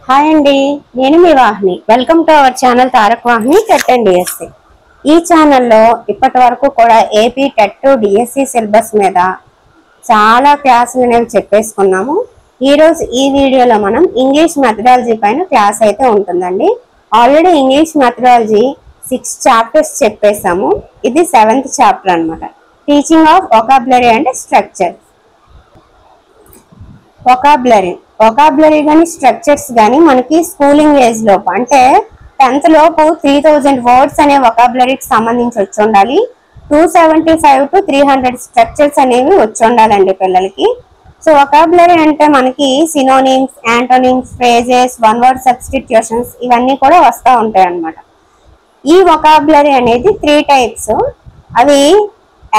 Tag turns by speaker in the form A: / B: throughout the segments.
A: Hi అండి, నేను మీ Vahini. Welcome to our channel Tarak Vahini TET and DSC. ఈ ఛానల్లో ఇప్పటి వరకు కూడా ఏపీ టెట్ డిఎస్సి సిలబస్ మీద చాలా క్లాసులు అనేవి చెప్పేసుకున్నాము. ఈరోజు ఈ వీడియోలో మనం ఇంగ్లీష్ మెథడాలజీ పైన క్లాస్ అయితే ఉంటుందండి. ఆల్రెడీ ఇంగ్లీష్ మెథడాలజీ 6 చాప్టర్స్ చెప్పేసాము. ఇది 7th చాప్టర్ అనమాట. Teaching of vocabulary and structure. Vocabulary కానీ స్ట్రక్చర్స్ కానీ మనకి స్కూలింగ్ ఏజ్ లోపు అంటే 10th లోపు 3000 వర్డ్స్ అనే వొకాబులరీకి సంబంధించి వచ్చి ఉండాలి. 275 to 300 స్ట్రక్చర్స్ అనేవి వచ్చి ఉండాలండి పిల్లలకి. సో వొకాబులరీ అంటే మనకి synonyms, antonyms, phrases, one word substitutions ఇవన్నీ కూడా వస్తూ ఉంటాయి అన్నమాట. ఈ వొకాబులరీ అనేది 3 టైప్స్. అవి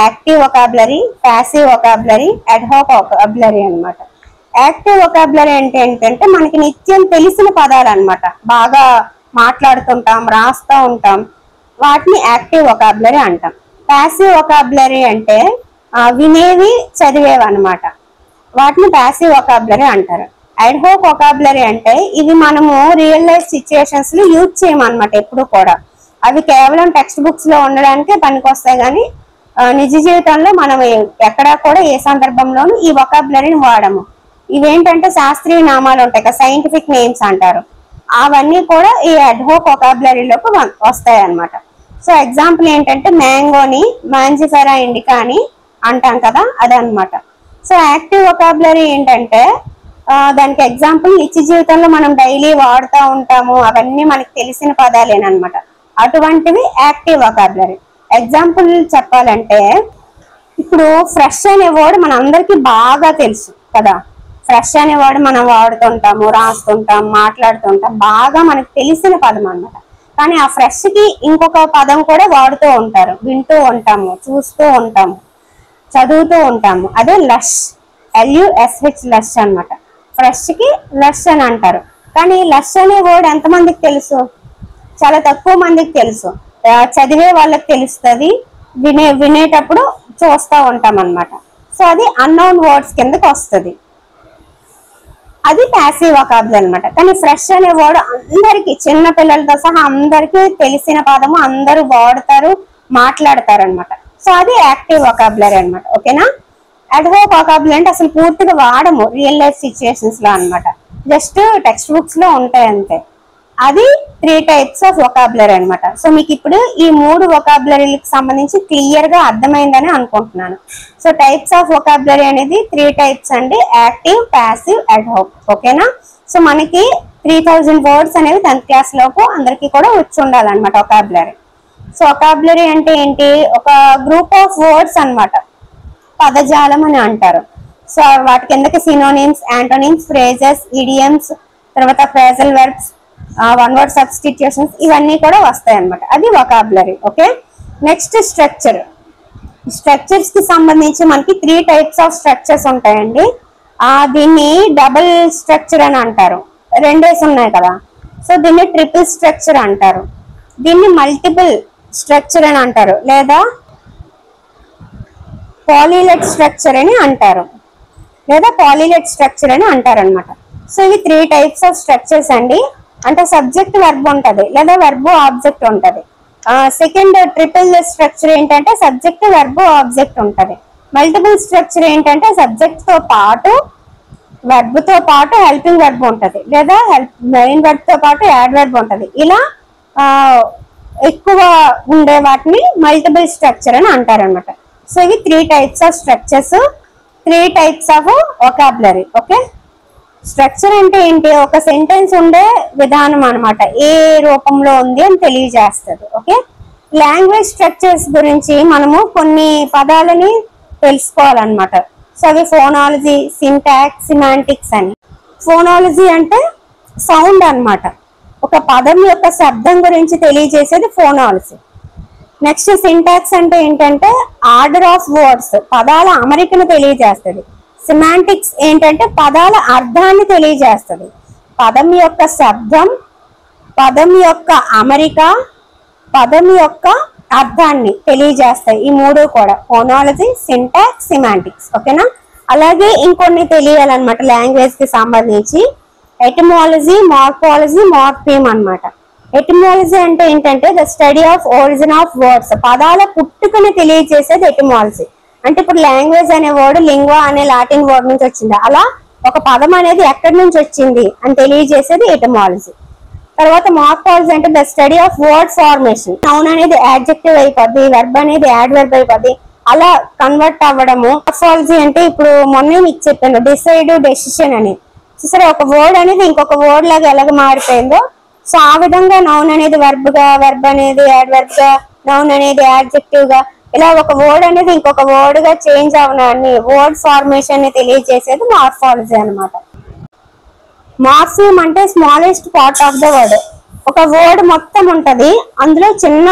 A: active vocabulary, passive vocabulary, ad hoc vocabulary అన్నమాట. యాక్టివ్ వొకాబులరీ అంటే ఏంటంటే మనకి నిత్యం తెలిసిన పదాలు అన్నమాట. బాగా మాట్లాడుతుంటాం, రాస్తూ ఉంటాం, వాటిని యాక్టివ్ వొకాబులరీ అంటాం. ప్యాసివ్ వొకాబులరీ అంటే వినేవి, చదివేవి అన్నమాట. వాటిని ప్యాసివ్ వొకాబులరీ అంటారు. అడ్హాక్ వొకాబులరీ అంటే ఇవి మనము రియల్ లైఫ్ సిచ్యుయేషన్స్ లో యూజ్ చేయమన్నమాట. ఎప్పుడు కూడా అవి కేవలం టెక్స్ట్ బుక్స్ లో ఉండడానికే పనికొస్తాయి, కానీ నిజ జీవితంలో మనం ఎక్కడా కూడా ఏ సందర్భంలోనూ ఈ వొకాబులరీని వాడము. ఇవేంటంటే శాస్త్రీయ నామాలు ఉంటాయి కదా, సైంటిఫిక్ నేమ్స్ అంటారు. అవన్నీ కూడా ఈ అడ్హాక్ వొకాబులరీలోకి వస్తాయి అన్నమాట. సో ఎగ్జాంపుల్ ఏంటంటే మ్యాంగోని మాంజిఫెరా ఇండికా అని అంటాం కదా, అదనమాట. సో యాక్టివ్ వొకాబులరీ ఏంటంటే దానికి ఎగ్జాంపుల్ నిత్య జీవితంలో మనం డైలీ వాడుతూ ఉంటాము, అవన్నీ మనకి తెలిసిన పదాలేనమాట. అటువంటివి యాక్టివ్ వొకాబులరీ. ఎగ్జాంపుల్ చెప్పాలంటే ఇప్పుడు ఫ్రెష్ అనే వర్డ్ మన అందరికీ బాగా తెలుసు కదా. ఫ్రెష్ అనే వర్డ్ మనం వాడుతుంటాము, రాస్తుంటాం, మాట్లాడుతుంటాం, బాగా మనకు తెలిసిన పదం అన్నమాట. కానీ ఆ ఫ్రెష్ కి ఇంకొక పదం కూడా వాడుతూ ఉంటారు, వింటూ ఉంటాము, చూస్తూ ఉంటాము, చదువుతూ ఉంటాము. అదే లష్, LUSH, లష్ అన్నమాట. ఫ్రెష్ కి లష్ అని అంటారు. కానీ లష్ అనే వర్డ్ ఎంతమందికి తెలుసు? చాలా తక్కువ మందికి తెలుసు. చదివే వాళ్ళకి తెలుస్తుంది, వినేటప్పుడు చూస్తూ ఉంటాం అన్నమాట. సో అది అన్నోన్ వర్డ్స్ కిందకి వస్తుంది. అది ప్యాసివ్ వొకాబులరీ అన్నమాట. కానీ ఫ్రెష్ అనే వర్డ్ అందరికి, చిన్న పిల్లలతో సహా అందరికీ తెలిసిన పదము, అందరూ వాడతారు, మాట్లాడతారు అనమాట. సో అది యాక్టివ్ వొకాబులరీ అన్నమాట. ఓకేనా? అడ్హాక్ వొకాబులరీ అంటే అసలు పూర్తిగా వాడము రియల్ లైఫ్ సిచ్యుయేషన్స్ లో అన్నమాట. జస్ట్ టెక్స్ట్ బుక్స్ లో ఉంటాయి అంతే. అది 3 టైప్స్ ఆఫ్ వొకాబులరీ అన్నమాట. సో మీకు ఇప్పుడు ఈ 3 వొకాబులరీలకు సంబంధించి క్లియర్ గా అర్థమైందని అనుకుంటున్నాను. సో టైప్స్ ఆఫ్ వొకాబులరీ అనేది 3 టైప్స్ అండి: యాక్టివ్, ప్యాసివ్, అడ్హాక్. ఓకేనా? సో మనకి 3000 వర్డ్స్ అనేవి 10th క్లాస్ లోపు అందరికీ కూడా వచ్చి ఉండాలన్నమాట వొకాబులరీ. సో వొకాబులరీ అంటే ఏంటి? ఒక గ్రూప్ ఆఫ్ వర్డ్స్ అన్నమాట, పదజాలం అని అంటారు. సో వాటి కిందకి సినోనిమ్స్, యాంటోనిమ్స్, ఫ్రేజెస్, ఇడియమ్స్, తర్వాత phrasal verbs, one word substitutions ఇవన్నీ కూడా వస్తాయి అన్నమాట. అది vocabulary. Okay, next structure. Structures కి సంబంధించి మనకి 3 టైప్స్ ఆఫ్ స్ట్రక్చర్స్ ఉంటాయండి. దీన్ని డబుల్ స్ట్రక్చర్ అని అంటారు, 2 ఉన్నాయి కదా. సో దీన్ని ట్రిపుల్ స్ట్రక్చర్ అంటారు. దీన్ని మల్టిపుల్ స్ట్రక్చర్ అని అంటారు, లేదా పాలీలెట్ స్ట్రక్చర్ అని అంటారు, లేదా పాలీలెట్ స్ట్రక్చర్ అని అంటారు అనమాట. సో ఇవి 3 టైప్స్ ఆఫ్ స్ట్రక్చర్స్ అండి. అంటే సబ్జెక్ట్ వర్బ్ ఉంటది, లేదా వర్బ్ ఆబ్జెక్ట్ ఉంటది. సెకండ్ ట్రిపుల్ స్ట్రక్చర్ ఏంటంటే సబ్జెక్ట్ వర్బ్ ఆబ్జెక్ట్ ఉంటది. మల్టిపుల్ స్ట్రక్చర్ ఏంటంటే సబ్జెక్ట్ తో పాటు, వర్బ్ తో పాటు హెల్పింగ్ వర్బ్ ఉంటది, లేదా మెయిన్ వర్బ్ తో పాటు యాడ్ వర్బ్ ఉంటది. ఇలా ఎక్కువ ఉండే వాటిని మల్టిపుల్ స్ట్రక్చర్ అని అంటారు అనమాట. సో ఇవి 3 types of structures, 3 types of vocabulary. Okay, structure అంటే ఏంటి? ఒక సెంటెన్స్ ఉండే విధానం అనమాట, ఏ రూపంలో ఉంది అని తెలియజేస్తుంది. ఓకే, లాంగ్వేజ్ స్ట్రక్చర్స్ గురించి మనము కొన్ని పదాలని తెలుసుకోవాలన్నమాట. సో అవి ఫోనాలజీ, సింటాక్స్, సిమాంటిక్స్ అని. ఫోనాలజీ అంటే సౌండ్ అన్నమాట, ఒక పదం యొక్క శబ్దం గురించి తెలియజేసేది ఫోనాలజీ. నెక్స్ట్ సింటాక్స్ అంటే ఏంటంటే ఆర్డర్ ఆఫ్ వర్డ్స్, పదాల అమరికను తెలియజేస్తుంది. సిమాంటిక్స్ ఏంటంటే పదాల అర్థాన్ని తెలియజేస్తుంది. పదం యొక్క శబ్దం, పదం యొక్క అమరిక, పదం యొక్క అర్థాన్ని తెలియజేస్తాయి. ఈ 3 కూడా ఫోనాలజీ, సింటాక్స్, సిమాంటిక్స్. ఓకేనా? అలాగే ఇంకొన్ని తెలియాలన్నమాట లాంగ్వేజ్ కి సంబంధించి. ఎటిమాలజీ, మార్ఫాలజీ, మార్ఫిమ్ అన్నమాట. ఎటిమాలజీ అంటే ఏంటంటే the study of origin of words, పదాల పుట్టుకని తెలియజేసేది ఎటిమాలజీ. అంటే ఇప్పుడు లాంగ్వేజ్ అనే వర్డ్ లింగ్వా అనే లాటిన్ వర్డ్ నుంచి వచ్చింది, అలా ఒక పదం అనేది ఎక్కడి నుంచి వచ్చింది అని తెలియజేసేది ఎటిమాలజీ. తర్వాత మార్ఫాలజీ అంటే the study of word formation. Noun అనేది యాడ్జెక్టివ్ అయిపోద్ది, వెర్బ్ అనేది యాడ్వర్బ్ అయిపోద్ది, అలా కన్వర్ట్ అవ్వడము. మార్ఫాలజీ అంటే ఇప్పుడు మొన్నే మీకు చెప్పాను డిసైడ్, డెసిషన్ అని. సరే ఒక వర్డ్ అనేది ఇంకొక వర్డ్ లాగా ఎలాగ మారిపోయిందో, సో ఆ విధంగా నౌన్ అనేది వర్బ్ గా, వెర్బ్ అనేది యాడ్వర్బ్ గా, నౌన్ అనేది యాడ్జెక్టివ్ గా, ఇలా ఒక వర్డ్ అనేది ఇంకొక వర్డ్ గా చేంజ్ అవడాన్ని, వర్డ్ ఫార్మేషన్ ని తెలియజేసేది మార్ఫాలజీ అన్నమాట. మార్ఫిమ్ అంటే smallest part of the word. ఒక వర్డ్ మొత్తం ఉంటది, అందులో చిన్న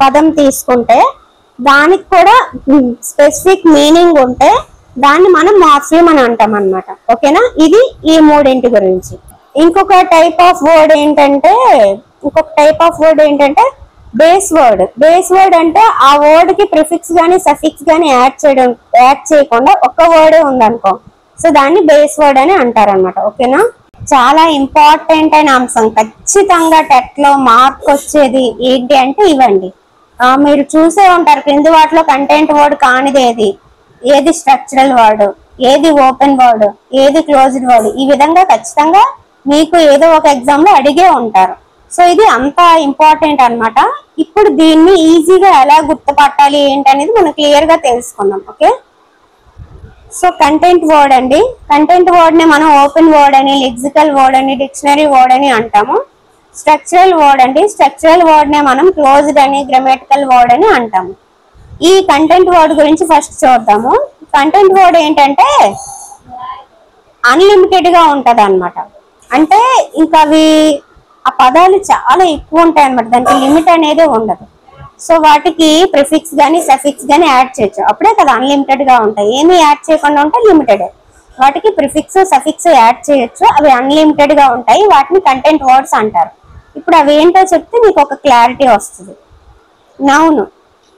A: పదం తీసుకుంటే దానికి కూడా స్పెసిఫిక్ మీనింగ్ ఉంటే దాన్ని మనం మార్ఫిమ్ అని అంటాం అన్నమాట. ఓకేనా, ఇది ఈ మూడింటి గురించి. ఇంకొక టైప్ ఆఫ్ వర్డ్ ఏంటంటే బేస్ వర్డ్. బేస్ వర్డ్ అంటే ఆ వర్డ్ కి ప్రిఫిక్స్ గానీ సఫిక్స్ గానీ యాడ్ చేయకుండా ఒక్క వర్డే ఉందనుకో, సో దాన్ని బేస్ వర్డ్ అని అంటారు అనమాట. ఓకేనా, చాలా ఇంపార్టెంట్ అయిన అంశం, ఖచ్చితంగా టెట్ లో మార్క్ వచ్చేది ఏంటి అంటే ఇవ్వండి. మీరు చూసే ఉంటారు క్రింది వాటిలో కంటెంట్ వర్డ్ కానిది ఏది స్ట్రక్చరల్ వర్డ్, ఏది ఓపెన్ వర్డ్, ఏది క్లోజ్డ్ వర్డ్. ఈ విధంగా ఖచ్చితంగా మీకు ఏదో ఒక ఎగ్జామ్ లో అడిగే ఉంటారు. సో ఇది అంత ఇంపార్టెంట్ అన్నమాట. ఇప్పుడు దీన్ని ఈజీగా ఎలా గుర్తుపట్టాలి ఏంటనేది మనం క్లియర్ గా తెలుసుకుందాం. ఓకే, సో కంటెంట్ వర్డ్ అండి. కంటెంట్ వర్డ్ ని మనం ఓపెన్ వర్డ్ అని, లెక్సికల్ వర్డ్ అని, డిక్షనరీ వర్డ్ అని అంటాము. స్ట్రక్చరల్ వర్డ్ అండి, స్ట్రక్చరల్ వర్డ్ నే మనం క్లోజ్డ్ అని, గ్రామటికల్ వర్డ్ అని అంటాము. ఈ కంటెంట్ వర్డ్ గురించి ఫస్ట్ చూద్దాము. కంటెంట్ వర్డ్ ఏంటంటే అన్లిమిటెడ్ గా ఉంటది అన్నమాట. అంటే ఇంకా అవి ఆ పదాలు చాలా ఎక్కువ ఉంటాయి అన్నమాట, దానికి లిమిట్ అనేది ఉండదు. సో వాటికి ప్రిఫిక్స్ గానీ సఫిక్స్ గానీ యాడ్ చేయొచ్చు, అప్పుడే కదా అన్లిమిటెడ్ గా ఉంటాయి. ఏమి యాడ్ చేయకుండా ఉంటే లిమిటెడ్. వాటికి ప్రిఫిక్స్ సఫిక్స్ యాడ్ చేయొచ్చు, అవి అన్లిమిటెడ్ గా ఉంటాయి, వాటిని కంటెంట్ వర్డ్స్ అంటారు. ఇప్పుడు అవి ఏంటో చెప్తే మీకు ఒక క్లారిటీ వస్తుంది. Noun,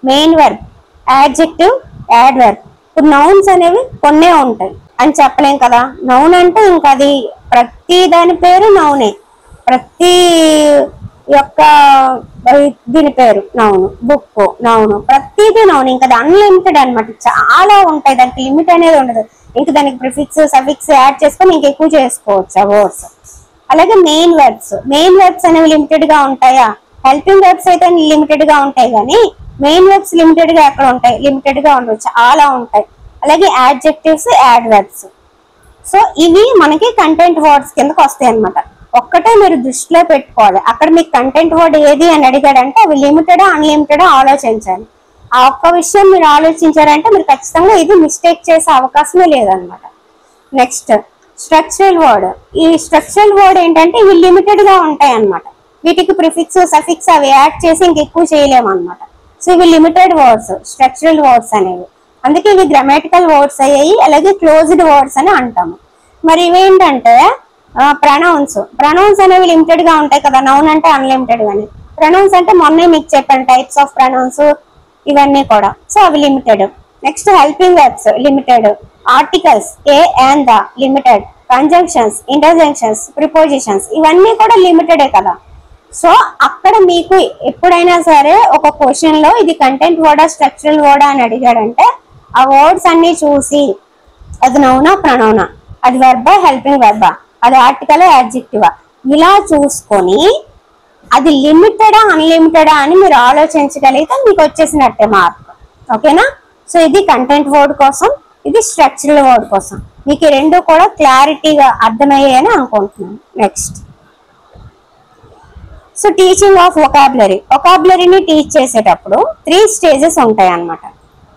A: main verb, adjective, adverb. ఇప్పుడు నౌన్స్ అనేవి కొన్నే ఉంటాయి అని చెప్పలేం కదా. నౌన్ అంటే ఇంకా అది ప్రతి దాని పేరు నౌనే, ప్రతి యొక్క దీని పేరు నౌను, బుక్ నౌను, ప్రతిదీ నౌన్. ఇంకా అది అన్లిమిటెడ్ అనమాట, చాలా ఉంటాయి, దానికి లిమిట్ అనేది ఉండదు. ఇంకా దానికి ప్రిఫిక్స్ సఫిక్స్ యాడ్ చేసుకొని ఇంకా ఎక్కువ చేసుకోవచ్చు ఆ వర్డ్స్. అలాగే మెయిన్ వర్బ్స్ అనేవి లిమిటెడ్ గా ఉంటాయా? హెల్పింగ్ వర్బ్స్ అయితే లిమిటెడ్ గా ఉంటాయి, కానీ మెయిన్ వర్బ్స్ లిమిటెడ్ గా ఎక్కడ ఉంటాయి? లిమిటెడ్ గా ఉండవు, చాలా ఉంటాయి. అలాగే యాడ్జెక్టివ్స్, యాడ్వర్బ్స్. సో ఇవి మనకి కంటెంట్ వర్డ్స్ కిందకి వస్తాయి అనమాట. ఒక్కటే మీరు దృష్టిలో పెట్టుకోవాలి, అక్కడ మీకు కంటెంట్ వర్డ్ ఏది అని అడిగాడంటే అవి లిమిటెడా అన్లిమిటెడా ఆలోచించాలి. ఆ ఒక్క విషయం మీరు ఆలోచించారంటే మీరు ఖచ్చితంగా ఇది మిస్టేక్ చేసే అవకాశమే లేదనమాట. Next structural word. ఈ స్ట్రక్చరల్ వర్డ్ ఏంటంటే ఇవి లిమిటెడ్ గా ఉంటాయి అనమాట, వీటికి ప్రిఫిక్స్ సఫిక్స్ అవి యాడ్ చేసి ఇంకెక్కువ చేయలేము అనమాట. సో ఇవి లిమిటెడ్ వర్డ్స్, స్ట్రక్చరల్ వర్డ్స్ అనేవి. అందుకే ఇవి గ్రామటికల్ వర్డ్స్ అయ్యాయి. అలాగే క్లోజ్డ్ వర్డ్స్ అని అంటాము. మరి ఇవేంటంటే ప్రొనౌన్స్ అనేవి లిమిటెడ్ గా ఉంటాయి కదా, నౌన్ అంటే అన్లిమిటెడ్ గాని. ప్రొనౌన్స్ అంటే మొన్నే మీకు చెప్పాను టైప్స్ ఆఫ్ ప్రొనౌన్స్ ఇవన్నీ కూడా, సో అవి limited. Next helping verbs limited, articles a and the limited, conjunctions, interjunctions, prepositions ఇవన్నీ కూడా లిమిటెడే కదా. సో అక్కడ మీకు ఎప్పుడైనా సరే ఒక క్వశ్చన్ లో ఇది కంటెంట్ వర్డా స్ట్రక్చరల్ వర్డా అని అడిగాడంటే ఆ వర్డ్స్ అన్ని చూసి అది నౌనా ప్రొనౌనా, అది వర్బా హెల్పింగ్ వర్బా, అది ఆర్టికల్ యాడ్జెక్టివా, ఇలా చూసుకొని అది లిమిటెడా అన్లిమిటెడా అని మీరు ఆలోచించగలిగితే మీకు వచ్చేసినట్టే మార్క్. ఓకేనా, సో ఇది కంటెంట్ వర్డ్ కోసం, ఇది స్ట్రక్చరల్ వర్డ్ కోసం. మీకు ఈ రెండు కూడా క్లారిటీగా అర్థమయ్యాయని అనుకుంటున్నాను. నెక్స్ట్ సో టీచింగ్ ఆఫ్ వొకాబులరీని టీచ్ చేసేటప్పుడు 3 స్టేజెస్ ఉంటాయి అన్నమాట.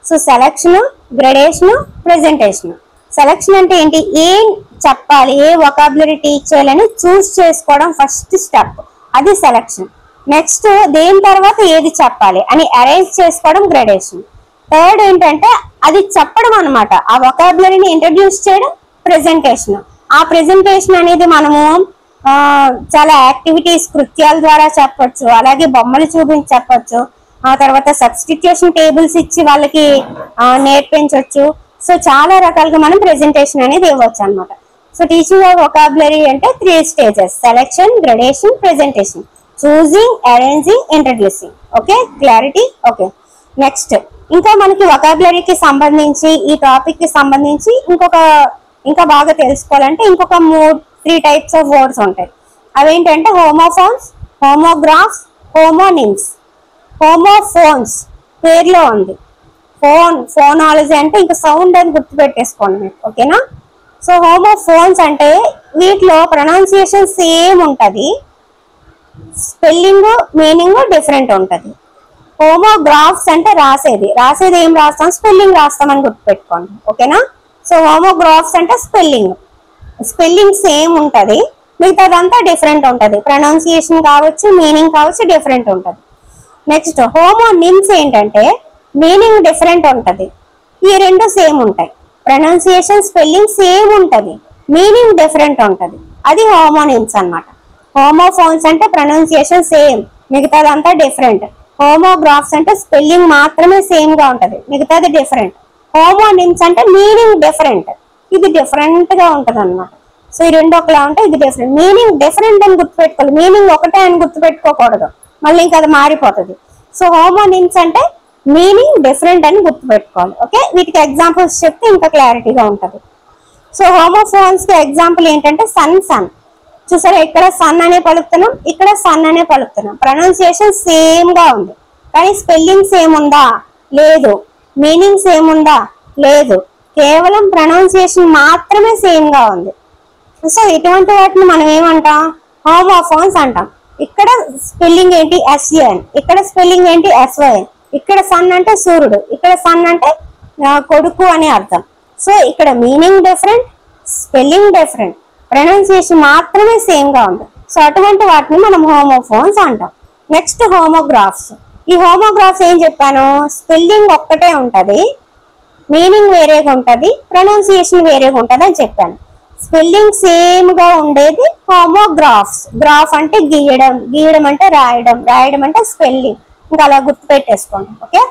A: So selection, gradation, presentation. Selection అంటే ఏంటి? ఏం చెప్పాలి, ఏ వొకాబులరీ టీచ్ చేయాలని చూస్ చేసుకోవడం ఫస్ట్ స్టెప్, అది సెలక్షన్. నెక్స్ట్ దేని తర్వాత ఏది చెప్పాలి అని అరేంజ్ చేసుకోవడం గ్రేడేషన్. థర్డ్ ఏంటంటే అది చెప్పడం అనమాట, ఆ వొకాబులరీని ఇంట్రడ్యూస్ చేయడం ప్రెజెంటేషన్. ఆ ప్రెజెంటేషన్ అనేది మనము చాలా యాక్టివిటీస్ కృత్యాల ద్వారా చెప్పొచ్చు, అలాగే బొమ్మలు చూపించి చెప్పొచ్చు, ఆ తర్వాత సబ్స్టిట్యూషన్ టేబుల్స్ ఇచ్చి వాళ్ళకి నేర్పించవచ్చు. సో చాలా రకాలుగా మనం ప్రెజెంటేషన్ అనేది ఇవ్వచ్చు అనమాట. సో టీచింగ్ ఆఫ్ వొకాబులరీ అంటే 3 stages: selection, gradation, presentation. Choosing, arranging, introducing. Okay, clarity? Okay. Next ఇంకా మనకి వొకాబులరీకి సంబంధించి ఈ టాపిక్ కి సంబంధించి ఇంకా బాగా తెలుసుకోవాలంటే ఇంకొక 3 టైప్స్ ఆఫ్ వర్డ్స్ ఉంటాయి. అవేంటంటే హోమోఫోన్స్, హోమోగ్రాఫ్స్, హోమోనిమ్స్. హోమోఫోన్స్ పేర్లో ఉంది. ఫోనాలజీ అంటే ఇంకా సౌండ్ అని గుర్తుపెట్టేసుకోండి మీకు. ఓకేనా? సో హోమోఫోన్స్ అంటే వీటిలో ప్రొనౌన్సియేషన్ సేమ్ ఉంటుంది, స్పెల్లింగ్ మీనింగ్ డిఫరెంట్ ఉంటుంది. హోమోగ్రాఫ్స్ అంటే రాసేది ఏం రాస్తాం, స్పెల్లింగ్ రాస్తామని గుర్తుపెట్టుకోండి. ఓకేనా? సో హోమోగ్రాఫ్స్ అంటే స్పెల్లింగ్ సేమ్ ఉంటుంది, మిగతాదంతా డిఫరెంట్ ఉంటుంది. ప్రొనౌన్సియేషన్ కావచ్చు, మీనింగ్ కావచ్చు, డిఫరెంట్ ఉంటుంది. నెక్స్ట్ హోమోనిమ్స్ ఏంటంటే మీనింగ్ డిఫరెంట్ ఉంటుంది, ఈ రెండు సేమ్ ఉంటాయి. ప్రొనౌన్సియేషన్, స్పెల్లింగ్ సేమ్ ఉంటుంది, మీనింగ్ డిఫరెంట్ ఉంటుంది. అది హోమోనిమ్స్ అన్నమాట. హోమోఫోన్స్ అంటే ప్రొనౌన్సియేషన్ సేమ్, మిగతాదంతా డిఫరెంట్. హోమోగ్రాఫ్స్ అంటే స్పెల్లింగ్ మాత్రమే సేమ్ గా ఉంటది, మిగతాది డిఫరెంట్. హోమోనిమ్స్ అంటే మీనింగ్ డిఫరెంట్, ఇది డిఫరెంట్ గా ఉంటది అన్నమాట. సో ఈ రెండు ఒకలా ఉంటే ఇది డిఫరెంట్. మీనింగ్ డిఫరెంట్ అని గుర్తుపెట్టుకోవాలి, మీనింగ్ ఒకటే అని గుర్తుపెట్టుకోకూడదు, మళ్ళీ ఇంకా అది మారిపోతుంది. సో హోమోనిమ్స్ అంటే మీనింగ్ డిఫరెంట్ అని గుర్తుపెట్టుకోవాలి. ఓకే, వీటికి ఎగ్జాంపుల్స్ చెప్తే ఇంకా క్లారిటీగా ఉంటది. సో హోమోఫోన్స్ కి ఎగ్జాంపుల్ ఏంటంటే సన్. చూసారా, ఇక్కడ సన్ అనే పలుకుతున్నాం, ఇక్కడ సన్ అనే పలుకుతున్నాం. ప్రొనౌన్సియేషన్ సేమ్ గా ఉంది, కానీ స్పెల్లింగ్ సేమ్ ఉందా? లేదు. మీనింగ్ సేమ్ ఉందా? లేదు. కేవలం ప్రొనౌన్సియేషన్ మాత్రమే సేమ్ గా ఉంది. సో ఇటువంటి వాటిని మనం ఏమంటాం? హోమోఫోన్స్ అంటాం. ఇక్కడ స్పెల్లింగ్ ఏంటి? SUN, ఇక్కడ స్పెల్లింగ్ ఏంటి? SYN. ఇక్కడ సన్ అంటే సూర్యుడు, ఇక్కడ సన్ అంటే కొడుకు అని అర్థం. సో ఇక్కడ meaning different, spelling different, pronunciation మాత్రమే సేమ్ గా ఉంది. సో అటువంటి వాటిని మనం హోమోఫోన్స్ అంటాం. Next homographs. ఈ హోమోగ్రాఫ్స్ ఏం చెప్పాను? స్పెల్లింగ్ ఒక్కటే ఉంటది, మీనింగ్ వేరేగా ఉంటది, ప్రొనౌన్సియేషన్ వేరేగా ఉంటది అని చెప్పాను. స్పెల్లింగ్ సేమ్ గా ఉండేది హోమోగ్రాఫ్స్. గ్రాఫ్ అంటే గీయడం అంటే రాయడం అంటే స్పెల్లింగ్. ఇంకా అలా గుర్తు పెట్టేసుకోండి. ఓకే,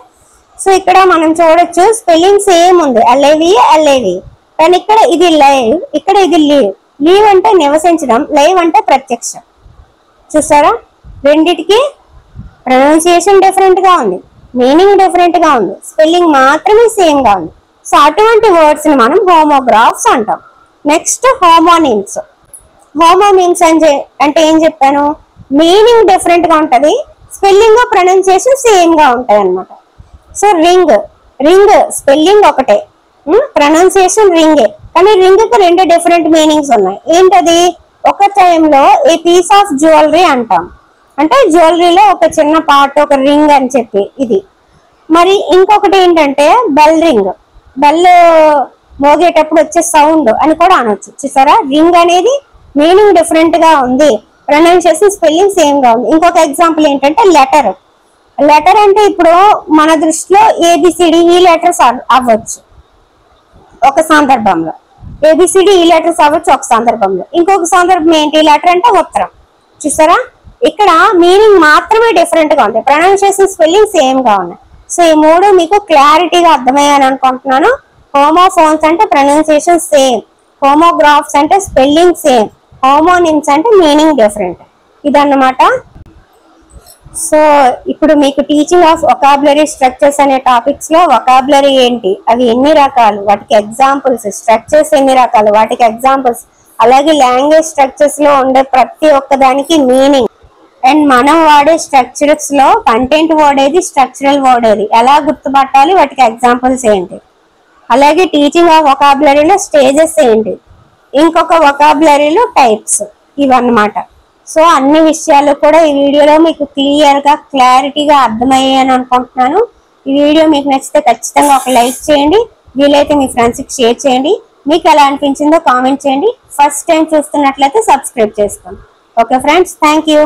A: సో ఇక్కడ మనం చూడొచ్చు స్పెల్లింగ్ సేమ్ ఉంది, LIV, కానీ ఇక్కడ ఇది లైవ్, ఇక్కడ ఇది లీవ్ అంటే నివసించడం, లైవ్ అంటే ప్రత్యక్షం. చూసారా, రెండిటికి ప్రొనౌన్సియేషన్ డిఫరెంట్ గా ఉంది, మీనింగ్ డిఫరెంట్ గా ఉంది, స్పెల్లింగ్ మాత్రమే సేమ్ గా ఉంది. సో అటువంటి వర్డ్స్ ని మనం హోమోగ్రాఫ్స్ అంటాం. Next homonyms. హోమోనిమ్స్ అంటే ఏం చెప్పాను? మీనింగ్ డిఫరెంట్ గా ఉంటది, స్పెల్లింగ్ ప్రొనౌన్సియేషన్ సేమ్ గా ఉంటది అనమాట. సో రింగ్ స్పెల్లింగ్ ఒకటే, ప్రొనౌన్సియేషన్ రింగే, కానీ రింగ్ కి 2 డిఫరెంట్ మీనింగ్స్ ఉన్నాయి. ఏంటది? ఒక టైంలో ఏ పీస్ ఆఫ్ జ్యువెలరీ అంటాం, అంటే జ్యువెలరీలో ఒక చిన్న పార్ట్, ఒక రింగ్ అని చెప్పి ఇది. మరి ఇంకొకటి ఏంటంటే బెల్ రింగ్, బెల్ మోగేటప్పుడు వచ్చే సౌండ్ అని కూడా అనొచ్చు. చూసారా, రింగ్ అనేది మీనింగ్ డిఫరెంట్ గా ఉంది, ప్రొనౌన్సియేషన్ స్పెల్లింగ్ సేమ్ గా ఉంది. ఇంకొక ఎగ్జాంపుల్ ఏంటంటే లెటర్ అంటే ఇప్పుడు మన దృష్టిలో ABCD ఈ లెటర్స్ అవ్వచ్చు ఒక సందర్భంలో, ABCD ఈ లెటర్స్ అవ్వచ్చు ఒక సందర్భంలో. ఇంకొక సందర్భం ఏంటి? లెటర్ అంటే ఉత్తరం. చూసారా, ఇక్కడ మీనింగ్ మాత్రమే డిఫరెంట్ గా ఉంది, ప్రొనౌన్సియేషన్ స్పెల్లింగ్ సేమ్ గా ఉన్నాయి. సో ఈ 3 మీకు క్లారిటీగా అర్థమయ్యాని అనుకుంటున్నాను. హోమోఫోన్స్ అంటే ప్రొనౌన్సియేషన్ సేమ్, హోమోగ్రాఫ్స్ అంటే స్పెల్లింగ్ సేమ్, హోమోనిమ్స్ అంటే మీనింగ్ డిఫరెంట్. ఇదన్నమాట. సో ఇప్పుడు మీకు టీచింగ్ ఆఫ్ వొకాబులరీ స్ట్రక్చర్స్ అనే టాపిక్స్ లో వొకాబులరీ ఏంటి, అవి ఎన్ని రకాలు, వాటికి ఎగ్జాంపుల్స్, స్ట్రక్చర్స్ ఎన్ని రకాలు, వాటికి ఎగ్జాంపుల్స్, అలాగే లాంగ్వేజ్ స్ట్రక్చర్స్ లో ఉండే ప్రతి ఒక్క దానికి మీనింగ్, అండ్ మనం వాడే స్ట్రక్చర్స్ లో కంటెంట్ వర్డ్ ఏది, స్ట్రక్చరల్ వర్డ్ ఏది, ఎలా గుర్తుపట్టాలి, వాటికి ఎగ్జాంపుల్స్ ఏంటి, అలాగే టీచింగ్ ఆఫ్ వొకాబులరీలో స్టేజెస్ ఏంటి, ఇంకొక వొకాబులరీలో టైప్స్, ఇవన్నమాట. సో అన్ని విషయాలు కూడా ఈ వీడియోలో మీకు క్లియర్ గా క్లారిటీగా అర్థమయ్యాయని అనుకుంటున్నాను. ఈ వీడియో మీకు నచ్చితే ఖచ్చితంగా ఒక లైక్ చేయండి, వీలైతే మీ ఫ్రెండ్స్ కి షేర్ చేయండి, మీకు ఎలా అనిపించిందో కామెంట్ చేయండి. ఫస్ట్ టైం చూస్తున్నట్లయితే సబ్స్క్రైబ్ చేసుకోండి. Okay friends, thank you.